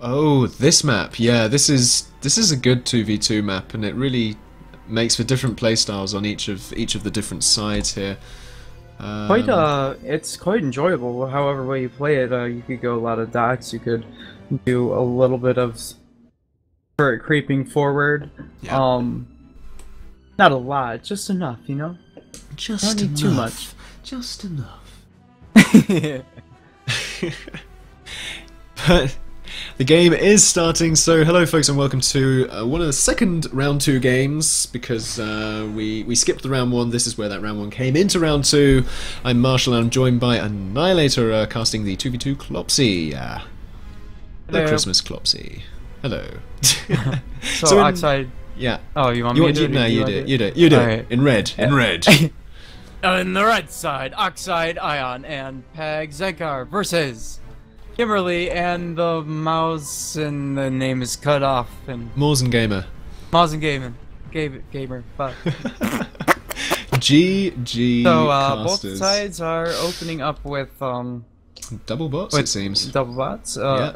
Oh, this map. Yeah, this is a good 2v2 map, and it really makes for different playstyles on each of the different sides here. Quite it's quite enjoyable. However way you play it, you could go a lot of docks. You could do a little bit of creeping forward. Yeah. Not a lot, just enough, you know. Just Don't need enough. too much. Just enough. Yeah. But the game is starting, so hello folks and welcome to one of the second round 2 games, because we skipped the round 1. This is where that round 1 came into round 2. I'm Marshall and I'm joined by TehAnnihilaterer casting the 2v2 Clopsey. The Hello. Christmas Clopsey. Hello. So Oxide. Yeah. Oh, you want me to do it? No, you do it. You do it. Alright. In red. In red. On the red side, Oxide, Ion, and Xankar versus Kimberlee and the mouse, and the name is cut off. And Mausengamer. Mausengamer, gamer. But GG so both casters. sides are opening up with Double bots, with it seems. double bots. Yeah.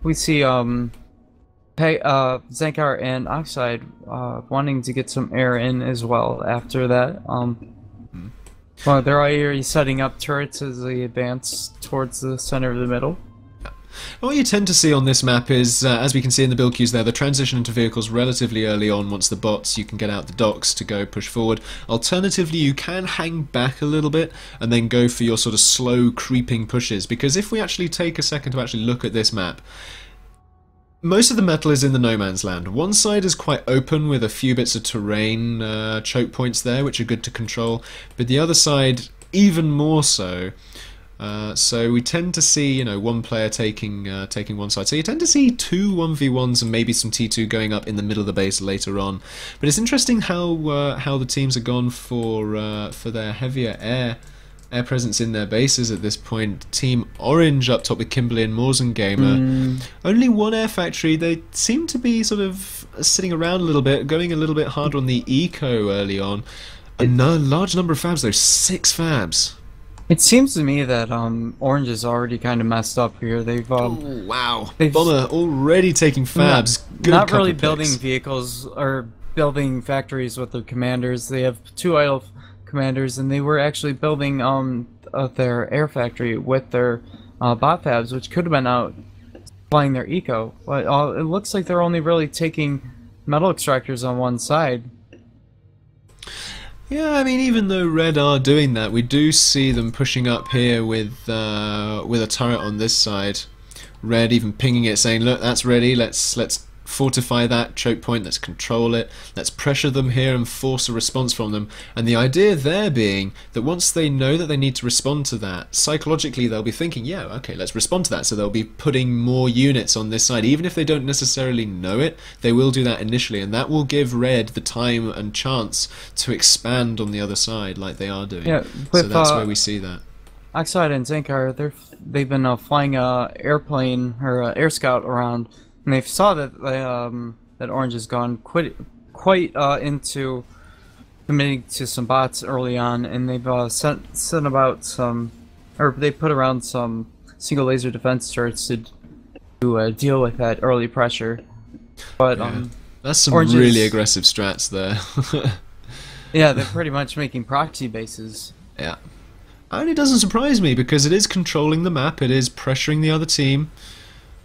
We see Xankar and Oxide wanting to get some air in as well after that. Well, they're already setting up turrets as they advance towards the center of the middle. What you tend to see on this map is, as we can see in the build queues there, the transition into vehicles relatively early on. Once the bots, you can get out the docks to go push forward. Alternatively, you can hang back a little bit and then go for your sort of slow creeping pushes, because if we actually take a second to actually look at this map, most of the metal is in the no man's land. One side is quite open with a few bits of terrain, choke points there, which are good to control, but the other side even more so. So we tend to see, you know, one player taking one side. So you tend to see 2 1v1s and maybe some T2 going up in the middle of the base later on. But it's interesting how the teams have gone for their heavier air presence in their bases at this point. Team Orange up top with Kimberlee and Mausengamer. Only one air factory. They seem to be sort of sitting around a little bit, going a little bit hard on the eco early on. A large number of fabs though, 6 fabs. It seems to me that Orange is already kind of messed up here. They've Oh wow! they've Bomber already taking fabs. Good not couple really picks. building vehicles or building factories with their commanders. They have 2 idle commanders, and they were actually building their air factory with their bot fabs, which could have been out flying their eco. But it looks like they're only really taking metal extractors on one side. Yeah, I mean, even though Red are doing that, we do see them pushing up here with a turret on this side. Red even pinging it, saying, "Look, that's ready. Let's fortify that choke point. Let's control it. Let's pressure them here and force a response from them." And the idea there being that once they know that they need to respond to that, psychologically they'll be thinking, "Yeah, okay, let's respond to that." So they'll be putting more units on this side, even if they don't necessarily know it. They will do that initially, and that will give Red the time and chance to expand on the other side, like they are doing. Yeah, so with, that's where we see that. Oxide and Xankar, they've been flying a airplane or air scout around, and they saw that that Orange has gone quite into committing to some bots early on, and they've sent about some, or they put around some single laser defense turrets to deal with that early pressure. But Yeah. That's some Orange really is- aggressive strats there. yeah, they're pretty much making proxy bases. Yeah. And it doesn't surprise me, because it is controlling the map, it is pressuring the other team,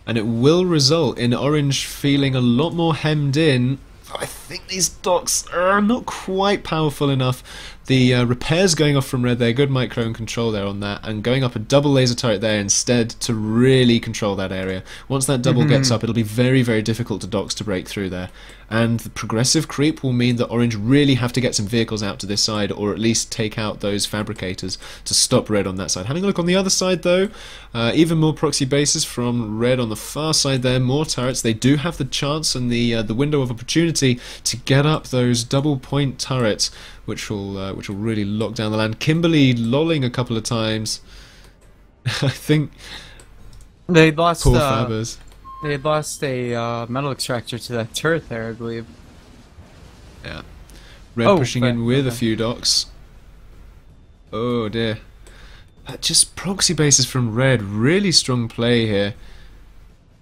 and it will result in Orange feeling a lot more hemmed in. I think these docks are not quite powerful enough. The repairs going off from Red there, good micro and control there on that, and going up a double laser turret there instead to really control that area. Once that double gets up, it'll be very, very difficult to docks to break through there. And the progressive creep will mean that Orange really have to get some vehicles out to this side, or at least take out those fabricators to stop Red on that side. Having a look on the other side though, even more proxy bases from Red on the far side there, more turrets. They do have the chance and the window of opportunity to get up those double point turrets, which will really lock down the land. Kimberlee lolling a couple of times. I think They lost poor fabbers. they had lost a metal extractor to that turret there, I believe. Yeah. Red Oh, pushing fair, in with a okay. few docks. Oh dear. Just proxy bases from Red. Really strong play here.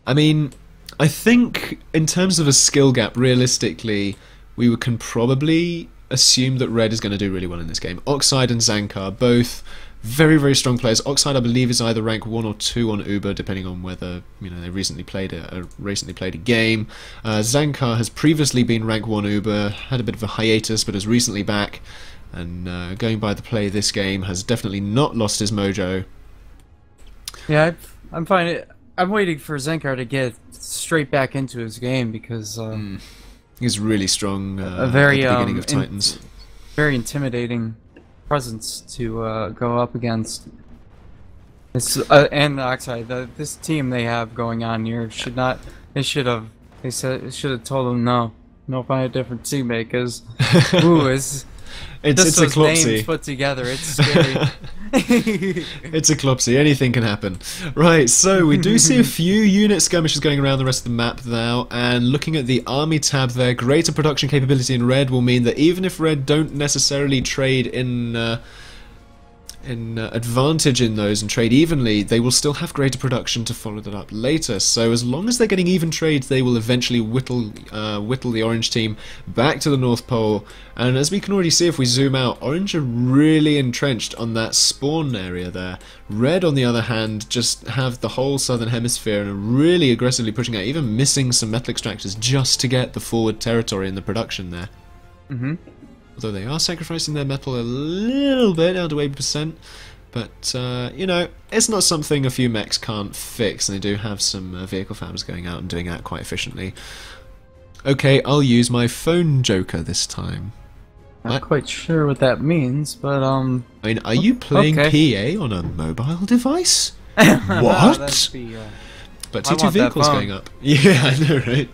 I mean, I think in terms of a skill gap, realistically, we can probably assume that Red is going to do really well in this game. Oxide and Xankar, both very, very strong players. Oxide, I believe, is either rank 1 or 2 on Uber, depending on whether they recently played a game. Xankar has previously been rank 1 Uber, had a bit of a hiatus, but is recently back. And going by the play this game, has definitely not lost his mojo. Yeah, I'm fine. I'm waiting for Xankar to get straight back into his game because he's really strong a very at the beginning of Titans. Very intimidating presence to go up against. It's, and Oxide, this team they have going on here should not. They should have told him no, find a different teammate because it's a Clopsey. Names put together, it's scary. It's a Clopsey, anything can happen. Right, so we do see a few unit skirmishes going around the rest of the map now, and looking at the army tab there, greater production capability in Red will mean that even if Red don't necessarily trade in advantage in those and trade evenly, they will still have greater production to follow that up later. So as long as they're getting even trades, they will eventually whittle the Orange team back to the North Pole. And as we can already see if we zoom out, Orange are really entrenched on that spawn area there. Red, on the other hand, just have the whole southern hemisphere and are really aggressively pushing out, even missing some metal extractors just to get the forward territory and the production there. Although they are sacrificing their metal a little bit, down to 80%. But, it's not something a few mechs can't fix, and they do have some vehicle fabs going out and doing that quite efficiently. Okay, I'll use my phone joker this time. Not quite sure what that means, but, I mean, are you playing PA on a mobile device? What? But T2 vehicles going up. Yeah, I know, right?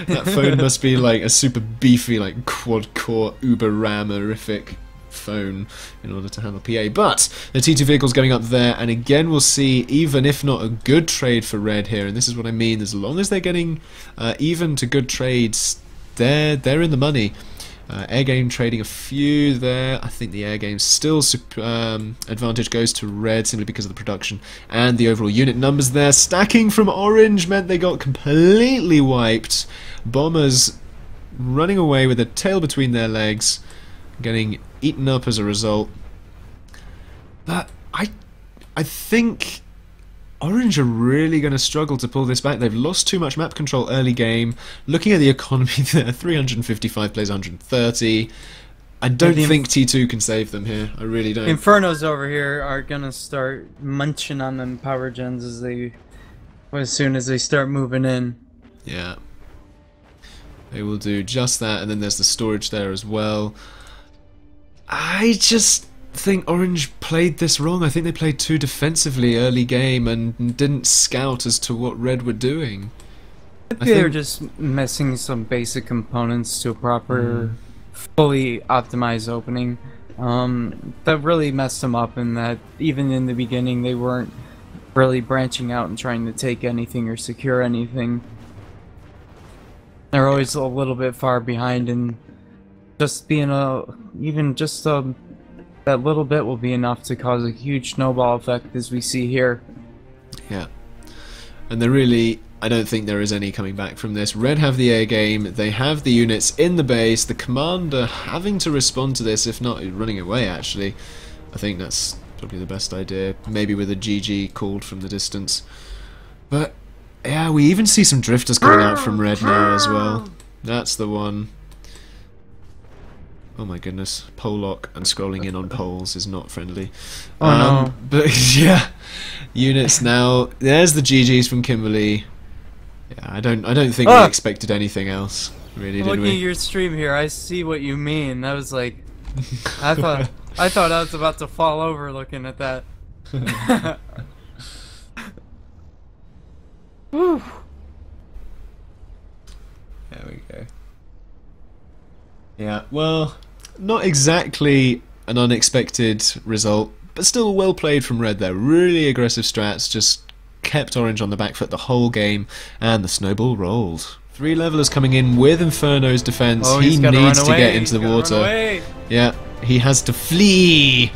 That phone must be like a super beefy, like quad-core, uber-RAM-orific phone in order to handle PA. But the T2 vehicles going up there, and again we'll see, even if not a good trade for Red here, and this is what I mean, as long as they're getting even to good trades, they're in the money. Air game trading a few there. I think the air game still advantage goes to Red simply because of the production and the overall unit numbers there. Stacking from Orange meant they got completely wiped. Bombers running away with a tail between their legs, getting eaten up as a result. But I think Orange are really going to struggle to pull this back. They've lost too much map control early game. Looking at the economy there, 355 plays 130. I don't think T2 can save them here. I really don't. Infernos over here are going to start munching on them power gens as soon as they start moving in. Yeah. They will do just that, and then there's the storage there as well. I just think Orange played this wrong. I think they played too defensively early game and didn't scout as to what Red were doing. I think they were just missing some basic components to a proper, fully optimized opening. That really messed them up, in that even in the beginning they weren't really branching out and trying to take anything or secure anything. They're always a little bit far behind, and just being that little bit will be enough to cause a huge snowball effect, as we see here. Yeah. And they're really, I don't think there is any coming back from this. Red have the air game, they have the units in the base, the commander having to respond to this, if not running away actually. I think that's probably the best idea, maybe with a GG called from the distance. But yeah, we even see some drifters coming out from Red now as well. That's the one. Oh my goodness, pole lock and scrolling in on poles is not friendly. Oh no. But yeah, units now. There's the GGs from Kimberlee. Yeah, I don't think we expected anything else, really, did we? Looking at your stream here, I see what you mean. That was like, I thought I was about to fall over looking at that. Whew. There we go. Yeah, well, not exactly an unexpected result, but still well played from Red there. Really aggressive strats, just kept Orange on the back foot the whole game, and the snowball rolled. 3 levelers coming in with Inferno's defense. Oh, he needs to get into the water. Yeah, he has to flee.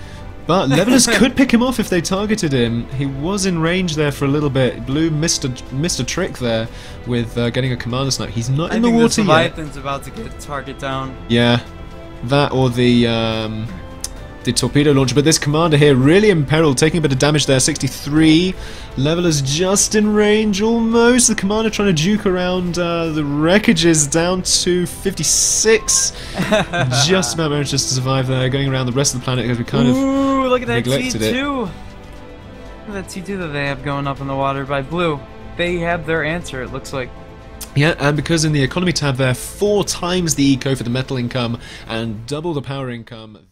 But Levelers could pick him off if they targeted him. He was in range there for a little bit. Blue missed a trick there with getting a commander snipe. He's not in the water yet. I think the Leviathan's about to get target down. Yeah, that or the torpedo launcher. But this commander here really in peril, taking a bit of damage there. 63. Levelers just in range almost. The commander trying to juke around the wreckages down to 56. Just about managed to survive there, going around the rest of the planet because we kind of look at that neglected T2. it. Look at that T2 that they have going up in the water by Blue. They have their answer, it looks like. Yeah, and because in the economy tab there, 4 times the eco for the metal income and double the power income.